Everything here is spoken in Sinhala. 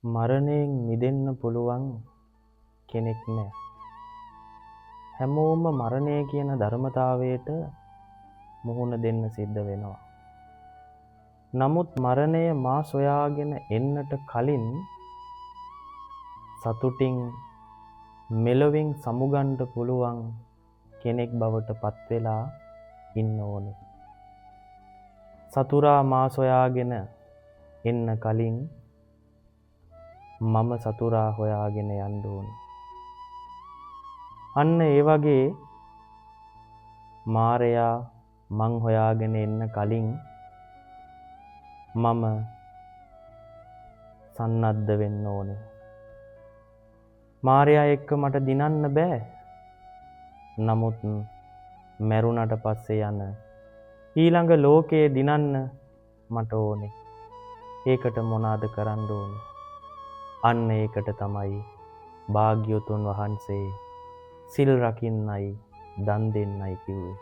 මරණයෙන් මිදෙන්න පුළුවන් කෙනෙක් නෑ. හැමෝම මරණය කියන ධර්මතාවයට මුහුණ දෙන්න සිද්ධ වෙනවා. නමුත් මරණය මා සොයාගෙන එන්නට කලින් සතුටින් මෙලොවින් සමුගන්න පුළුවන් කෙනෙක් බවට පත්වෙලා ඉන්න ඕනේ. සතුරා මා සොයාගෙන එන්න කලින් මම සතුරා හොයාගෙන යන්න ඕනේ. අන්න ඒ වගේ මාරයා මං හොයාගෙන එන්න කලින් මම සන්නද්ධ වෙන්න ඕනේ. මාරයා එක්ක මට දිනන්න බෑ. නමුත් මැරුණට පස්සේ යන ඊළඟ ලෝකයේ දිනන්න මට ඕනේ. ඒකට මොනවාද කරන්න ඕනේ? අන්න ඒකට තමයි භාග්‍යවතුන් වහන්සේ සිල් රකින්නයි දන් දෙන්නයි කිව්වේ.